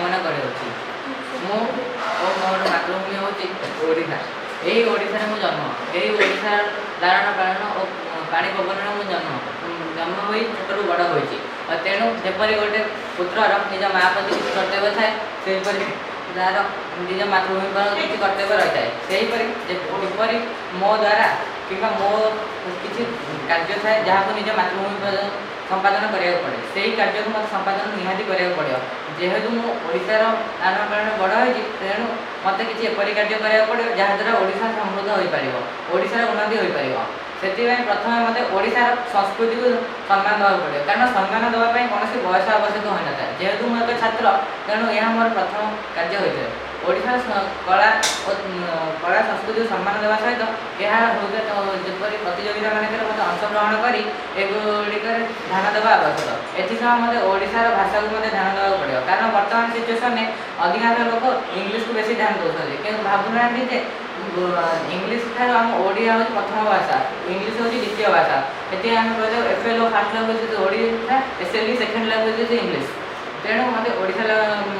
कामना कराऊँगी। मो मोर मातृभूमि हूँ ओडिशा। यही ओडिशा मो जन्म, यही ओडिशा धारण पालन और पानी पवन मो जन्म हो छोटू बड़ हो तेणु जपरी गोटे पुत्रर निज माँ प्रति किसी कर्तव्य थाए सेपरी तार निज मातृभूमि पर किसी कर्तव्य रही है। सेहीपरि जपरी मो द्वारा कि मो किसी कार्य थाए जहाँ निज मातृभूमि पर संपादन करा पड़े से ही कार्य को मतलब संपादन निहाती करा पड़ो। जेहेतु मुझार लालन पालन बड़ होती तेणु मत कि एपरी कार्य करा पड़ो जहाँद्वारा ओडिशा समृद्ध हो पार, ओडिशार उन्नति हो पार। से प्रथम मत ओडिशार संस्कृति को सम्मान देवा पड़ो, कारण सम्मान देवाई कौन बयस आवश्यक होना था। जेहेतु मुझे एक छात्र तेणु यह मोर प्रथम कार्य होता है। ओडिशार कला और कला संस्कृति को सम्मान देवा सहित यह जपरी प्रतियोगिता मानक मत अंशग्रहण कर एगुड़िक ध्यान देवा आवश्यक। एसह मत ओडिशार भाषा को ध्यान देवा पड़ो, कारण बर्तमान सिचुएसन में अधिकांश लोग इंग्लीश को बेसी ध्यान दौरान कि भावुना जे इंग्लीश ठार आम ओडिया हूँ प्रथम भाषा, इंग्लीश हूँ द्वितीय भाषा। ये आम कह FLO fast language Odia, SLE second language English. तेणु मत ओडिशा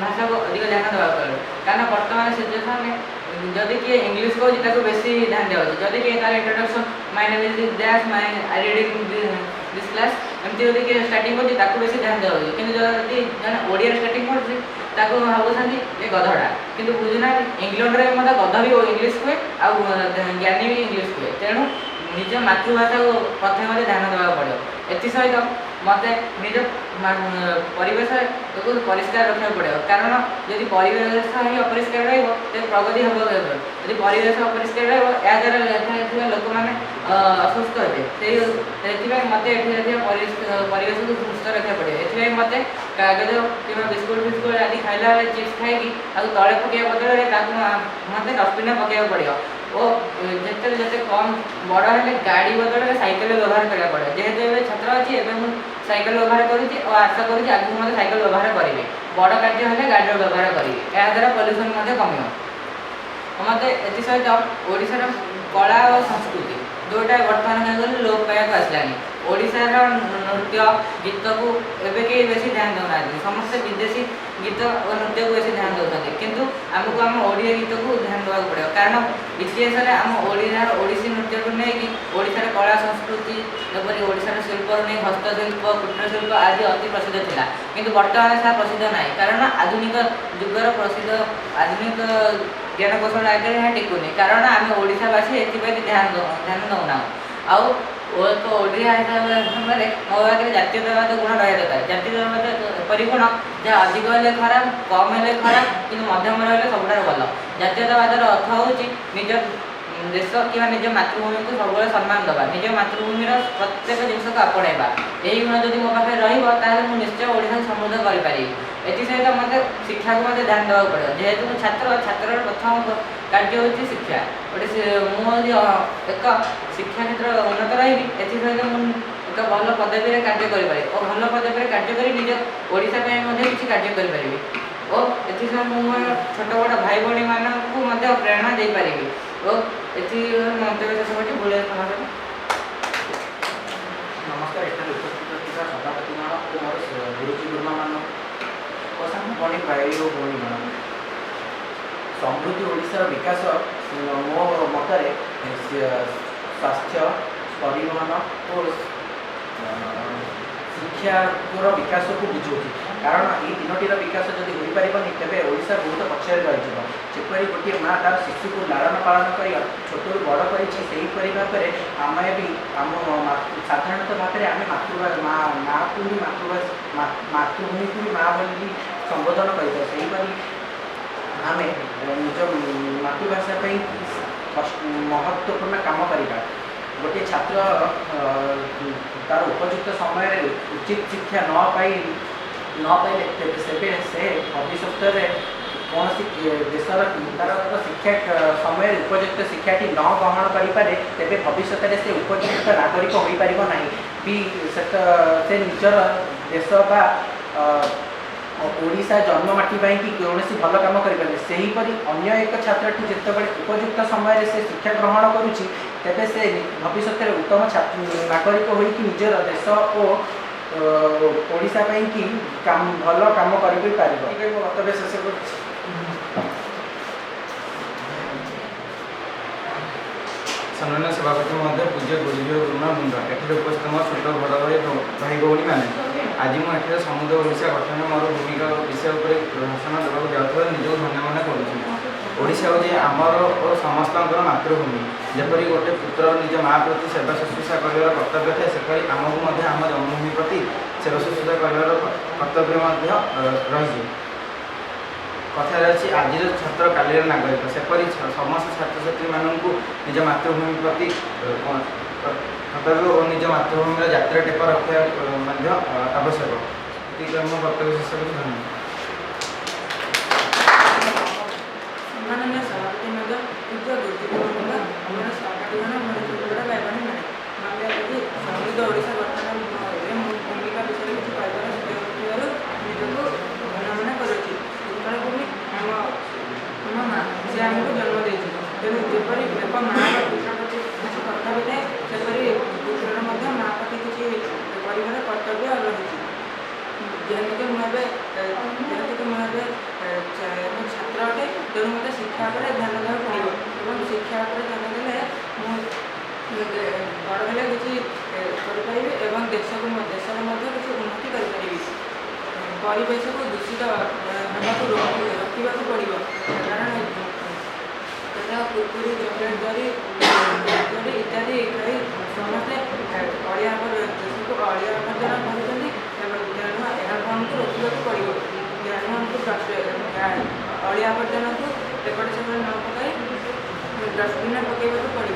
भाषा को अधिक ध्यान देवा पड़े, कारण बर्तमान सिचुएसन में जदि किए इंग्लीश कहूँ बेसी ध्यान दिया जदि किए तार introduction my name is that my I reading this class एमती जब किए स्टार्टिंग कर बेसी ध्यान दिया कि जब जन ओडिया स्टार्टिंग कर भावुँगी ये गधटा कि बुझुना इंग्लैंड में मतलब गध भी इंग्लीश हुए ज्ञानी भी इंग्लीश हुए। तेणु निज मातृभाषा को प्रथम ध्यान देवा पड़ो। एसहित मत निज परिवेश को परिष्कार रखा पड़ो, कारण जदि परिवेश ही अपरिष्कार प्रगति हम यदि परिवेश अपरिष्कार द्वारा लोक मैंने असुस्थ हे मत परिवेश को सुस्थ रखा पड़ो। ये मत कागज कि बिस्कुट फिस्कुट आदि खाइला चिप्स खाई तले पकड़ बदल मत डस्टबिन पकड़ पड़ो और जिते कम बड़ है गाड़ी बदल साइकेल व्यवहार करा पड़े। जेहेतु ए छात्र अच्छी एवं साइकेल व्यवहार करुँच और आशा करुँच आगे मत साइकेल व्यवहार करेंगे, बड़ कार्य है गाड़ी व्यवहार करेंगे, या द्वारा पल्यूसन कम। मत एसहित ओडिशार कला और संस्कृति जोटा बर्तमान क्या लोप पाया आसलानी। ओडिशार नृत्य गीत को एवं कहीं बेसी ध्यान देना, समस्त विदेशी गीत और नृत्य को बेसी ध्यान देते किंतु आमको आम ओडिया गीत को ध्यान देवा पड़ो, कारण इतिहास आम ओडिशार ओडिसी नृत्य को लेकिन ओडिशार कला संस्कृति जपरी ओडिशार शिल्प नहीं हस्तशिल्प कुटीरशिल्प आदि अति प्रसिद्ध थिला, किंतु बर्तमान सा प्रसिद्ध ना, कारण आधुनिक जुगर प्रसिद्ध आधुनिक ज्ञान कौशल आगे यहाँ टिकुनि, कारण आम ओडिशावासी एथपाई ध्यान दौना। आउ तो ओडिया हिसाब से मो आगे जातीयतावाद गुण रहा दरकार। जातीयतावाद एपरी गुण जहाँ अधिक हेल्ले खराब कम हेल्ले खराब कि मध्यम रही सब भल। जातीयतावाद अर्थ हूँ निज देश कि निज मातृभूमि को सब सम्मान देवा, निज मातृभूमि प्रत्येक जिनस को आपणेबा, यही गुण जब मो पाखे रुझे निश्चय ओडिशा समृद्ध करें। एसहित मत शिक्षा को मत ध्यान देवा पड़ो। जेहेतु मैं छात्र प्रथम कार्य हूँ शिक्षा, गोटे मुझे एक शिक्षा क्षेत्र उन्नत रही एसहित एक भल पदवी कार्य करें और भल पदवी कार्य कर निज ओडिशा किसी कार्य करें और एसहित मुझे छोट बड़ भाई भाई मानक प्रेरणा दे पारि और मंतव्य शेष कर बुले समाज। नमस्कार, एठारे उपस्थित थिबा सभापतिगण और मोर गुरुजी गुरुमा मान और सामने भाई और भौणी मान समृद्धि ओडिशार विकास मो मतरे स्वास्थ्य परिवहन और शिक्षार विकास को बुझाऊँ, कारण ये तीनोटी विकास जब हो पारनि तेज ओडिशा बहुत पक्षर रही। गोटे माँ तार शिशु को लालन पालन कर छोट बड़ करपरी भाव में आम भी आम साधारणतः भाव में आम माँ को भी मातृभूमि को भी माँ बोली संबोधन कर आम निज मातृभाषा महत्वपूर्ण काम करवा। गोटे छात्र तार उपयुक्त समय उचित शिक्षा न पाइले से भविष्य कौन देशर तार शिक्षा समय उपयुक्त शिक्षाटी न ग्रहण करें तेरे भविष्य से उपयुक्त नागरिक हो पार ना भी से निजर देश बा ओडिशा जन्ममाटी कि कौन भल कम करें। अन्य एक छात्रटी जितेबाला उपयुक्त समय से शिक्षा ग्रहण करुँच तेरे से भविष्य उत्तम नागरिक हो निजर देश और ओडिशा ପାଇଁ କି ଭଲ କାମ କରି ପାରିବ। ठीक है ମୁଁ ବକ୍तବ୍ୟ ଶେଷ କରୁଛି। सम्माननीय सभापति महोदय, पूज्य गुरुजय गुरुमा बृंद, एठी उपस्थित मो छोट बड़ भाई भौणी मैंने आज मुझे समुद्र ओडिशा गठन मोर भूमिका विषय पर भाषण देवाक जाऊँ निजक धन्य मन करुच्छा हूँ आमर और समस्त मातृभूमि जपरी गोटे पुत्र निज माँ प्रति सेवा शुश्रूषा कर कर्तव्य थे सेपरी आमको आम जन्मभूमि प्रति सेवा शुश्रूषा कर कर्तव्य रही कथार अच्छी आज छात्र काली नागरिक सेपरी समस्त छात्र छात्री मानू निज मातृभूमि प्रति कर्तव्य और निज मातृभूमि जातिर टेक रखा आवश्यक मो कर्तव्य शेष कर धन्यवाद। सम्माननीय सभापति महोदय, पूज्य गुरुजन हमारा सहपाठीगण बड़ा भाई बहन मैंने आज समृद्ध ओडिशा गठन भूमिका विषय किसी कहबार सुझाव निजक धन्यमन करुच्ची। उत्कलभूमि आम माँ से आमको जन्म देती तेणु जपरी एक माँ पुत्र प्रति किसी कर्तव्य थाए सेपरी पुत्रर माँ प्रति किसी कर कर्तव्य रही जेहेतु मुझे छात्र अटे तेणु मत शिक्षा पर ध्यान देवा पड़ो और शिक्षा पर ध्यान देने बड़ हेल्ले किसी करें और देश को किसी उन्नति करी परिवेश को दूषित होगा रखा पड़ो कारण कुरकुरी चॉकलेट जरी इत्यादि खाई समस्ते अड़िया देश को अड़िया आवर्जना भरुँच तेणु यहाँ आमको रोकवा पड़ो तेणु आमको अड़िया आवर्जना को एपटे सेपटे न पकई डस्टबिन पकड़ा पड़ो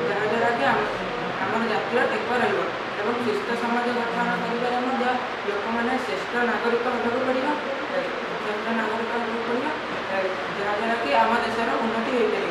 जहाँद्वारा कि आम जातिर टेक रहा सुस्थ समाज गठन कर लोक मैंने श्रेष्ठ नागरिक होगा पड़ो श्रेष्ठ नागरिक होगा पड़ो जहाँद्वारा कि आम देशर उन्नति हो पार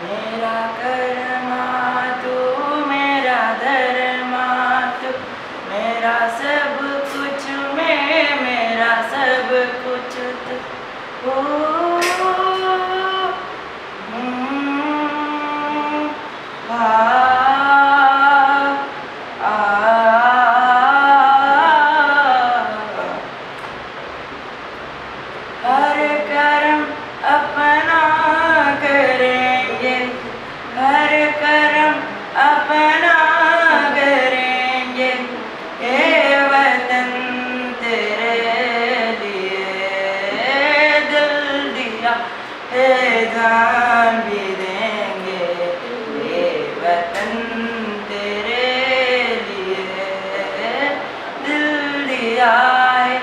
मेरा कर्मा तू मेरा धर्मा तू मेरा सब कुछ मेरा सब कुछ तू हर कर्म अपना करेंगे हर कर्म अपना करेंगे ये वतन तेरे लिए दिल दिया है जान भी देंगे ये वतन तेरे लिए दिल दिया है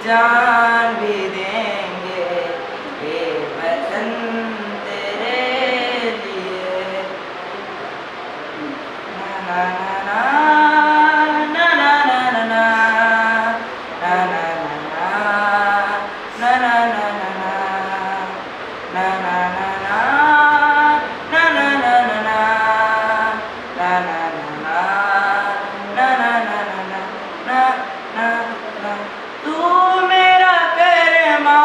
जान भी देंगे ये वतन तेरे लिए ना ना ना ना ना ना ना ना ना ना ना ना ना तू मेरा कर्मा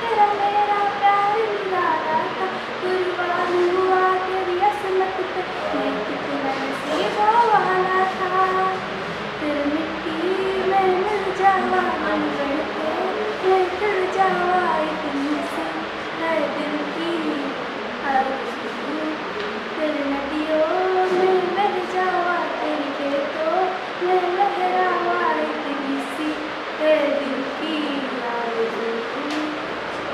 तेरा मेरा प्यार निराला था, कुर्बान हुआ तेरी असमत पे, मैं कितना नसीबों वाला था। फिर मिट्टी में मिल जावा मन बढ़ के, मैं खिल जावा इतनी सी है दिल की आरज़ू। फिर नदियों में बह जावा तेरी खेतों में लहरावा इतनी सी है दिल की आरज़ू।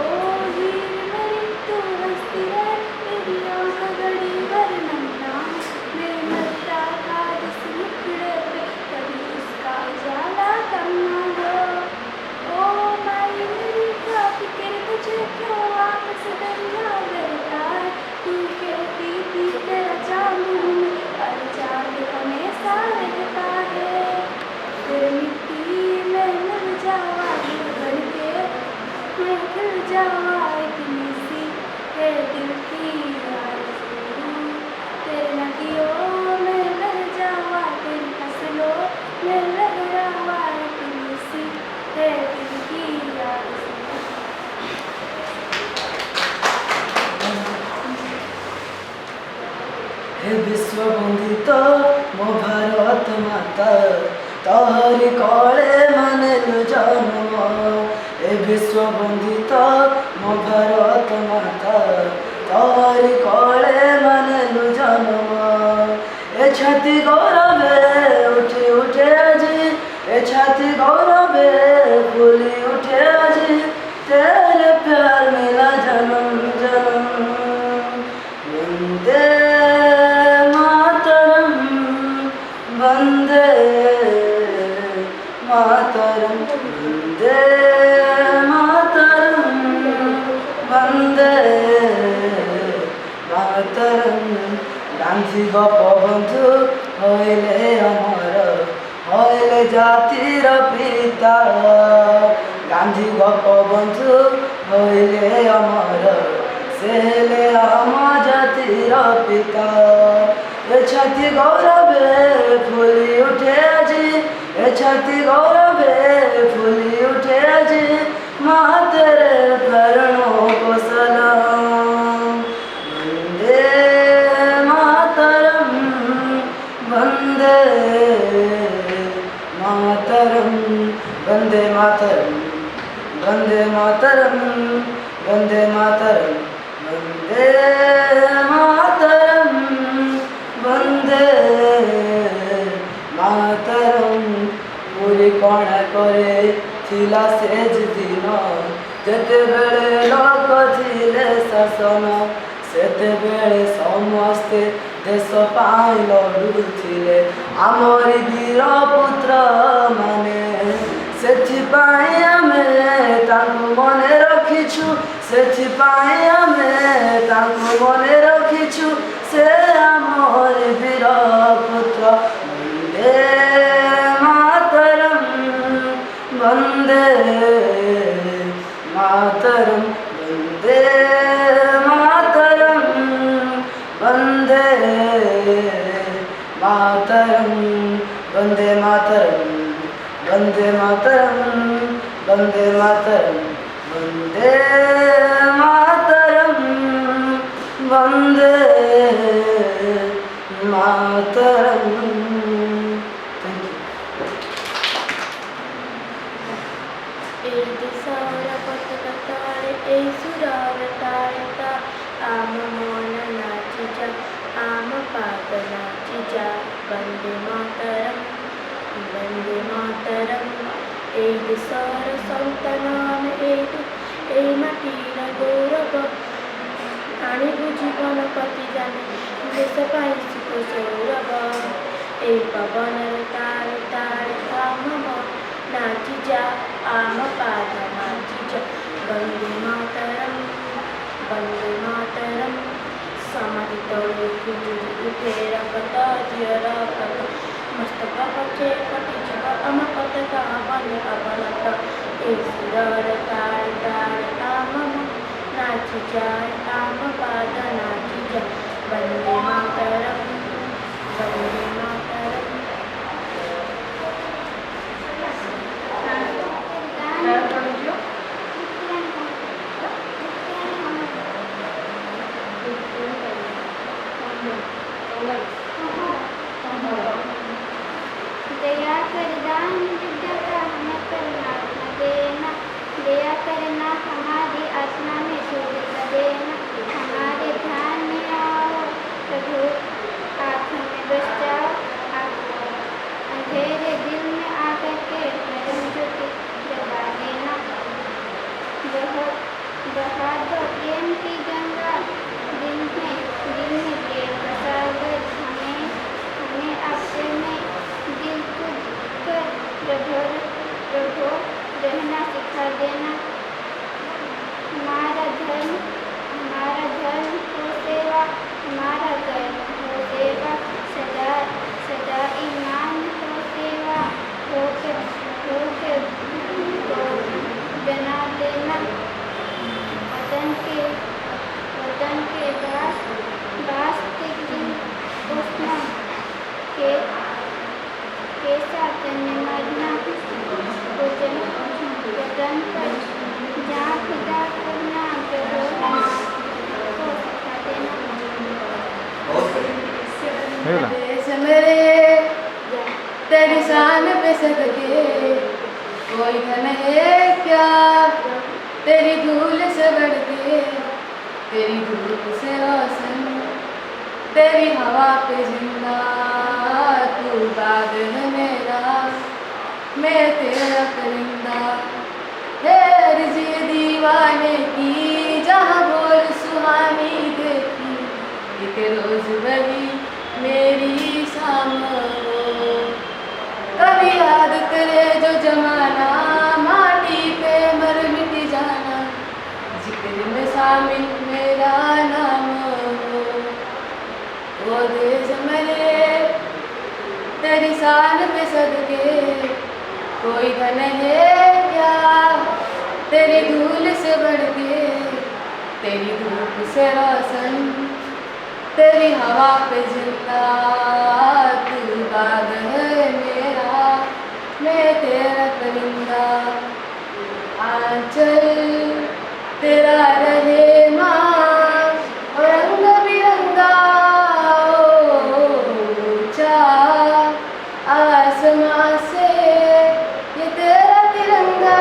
ओ हीर मेरी तू हंसती है, तेरी आँख गड़ी वर्णन ना, मैं मरता था जिस मुखड़े पे, कभी उसका उजाला कम ना हो। ओ माई मेरी क्या फिक्र तुझे क्यों वापस दरिया बहता है, तू कहती थी तेरा चांद हूँ मैं, और चांद हमेशा रहता है। फिर मिट्टी में मिल जावा दिल भर के, मैं खिल जावा इतनी सी है दिल की आरज़ू। तेरे नदियों में बह जावा तेरी फसलों में लहरावा इतनी सी है दिल की आरज़ू। हे विश्व बंदित मो भारत माता, तहरी कले मानेलु जन्म। हे विश्व बंदित मो भारत माता, तहरी कले मानेलु जन्म। ए छाती गौरवे उठे उठे আজি, ए छाती गौरवे फूली उठे আজি, तेरे प्यार मिला जन्म जन्म। वंदे मातरम, वंदे मातरम, वंदे मातरम, वंदे मातरम। गांधी गोपबंधु हईले अमर, हईले जातिर पिता। गांधी गोपबंधु हईले अमर, सेले आम जातिर पिता। ए छाती गौरवे फूली उठे আজি, ए छाती गौरवे फूली उठे আজি, माँ तेरे चरणों को सलाम। वंदे मातरम, वंदे मातरम, वंदे मातरम, वंदे मातरम, वंदे मातरम, वंदे मातरम, वंदे मातरम। पूरी कण करे थिला सेज दिन, जेतेबेले लोक थिले शासन, सेतेबेले समस्ते देश पाई लड़ुथिले आमरी वीर पुत्र माने। सेथिपाई आमे तांकु मने रखिछु, सेथिपाई आमे तांकु मने रखिछु, से आमरी वीर पुत्र। वंदे मातरम, वंदे मातरम, वंदे मातरम, वंदे मातरम, वंदे मातरम, वंदे मातरम, वंदे मातरम, वंदे मातरम, वंदे मातरम। এই দিশার পতাকা তারে, এই সুরার তারে তা, আম মন নাচি যা, আম পাদ নাচি যা। বন্দে মাতরম, বন্দে মাতরম। এই দেশর সন্তান আমি, এই মাটির গৌরব, আনিব জীবন প্রতি জানে, দেশ পাই সুখ সৌরভ। এই পবনের তারে তারে আম মন नाची जा, आम पाद नाची जा। वंदे मातरम, वंदे मातरम। समाधि तोड़े उठे रगत जियर कत, मस्तक पचे कटी जीव अम पतका बन अवनत। ए सुरर तार तार आम नाची जा, आम पाद नाची जा। वंदे मातरम, वंदे मातरम। दया कर दान विद्या का हमें परमात्मा देना, दया करना हमारी आत्मा में शुद्धता देना, हमारे ध्यान में आओ प्रभु, आँखों में बस जाओ, अंधेरे दिल में आकर के नरम ज्योति जगा देना, बहा दो प्रेम की गंगा, दिल में प्रेम का सागर, हमें आपसे में दिल खुद कर प्रभु रहना सिखा देना, हमारा धर्म हो सेवा, हमारा कर्म हो सेवा, सदा ईमान हो सेवा, होकर बना देना, वतन के वास्ते उष्मा के साथ मरना, वतन पर जहाँ खुदा करना प्रभु को सिखा देना। देश मेरे तेरी शान पे सदके, कोई धन है क्या तेरी धूल से बढ़ के, तेरी धूप से रोशन, तेरी हवा पे जिंदा, तू बाग है मेरा, मैं तेरा परिंदा, जी दीवाने की जहाँ बोल सुहानी देखी, एक रोज वही मेरी शाम हो, कभी याद करे जो जमाना, माटी पे मर मिट जाना, जिक्र में शामिल मेरा नाम हो, वो देश मेरे तेरी शान पे सदके, कोई धन है क्या तेरी धूल से बढ़ के, तेरी धूप से रोशन, तेरी हवा पे जिंदा, तू बाग है मेरा, मैं तेरा परिंदा, आंचल तेरा रहे माँ और रंग बिरंगा, ऊंचा आसमां से ये तेरा तिरंगा,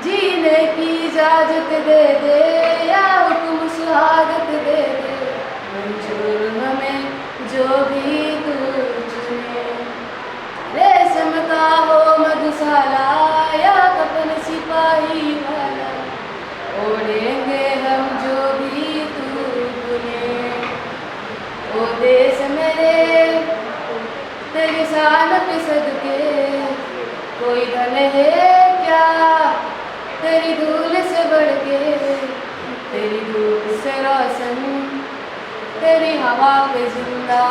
जीने की इजाजत दे दे या हुक्म शहादत दे दे, मंजूर हमें जो भी तू चुने, रेशम का हो मधुशाला या कफन सिपाही वाला, ओढ़ेंगे हम जो भी तू बुने, ओ देश मेरे तेरी शान पे सदके, कोई धन है क्या तेरी धूल से बढ़ के, तेरी धूप से रोशन, तेरी हवा पे जिंदा,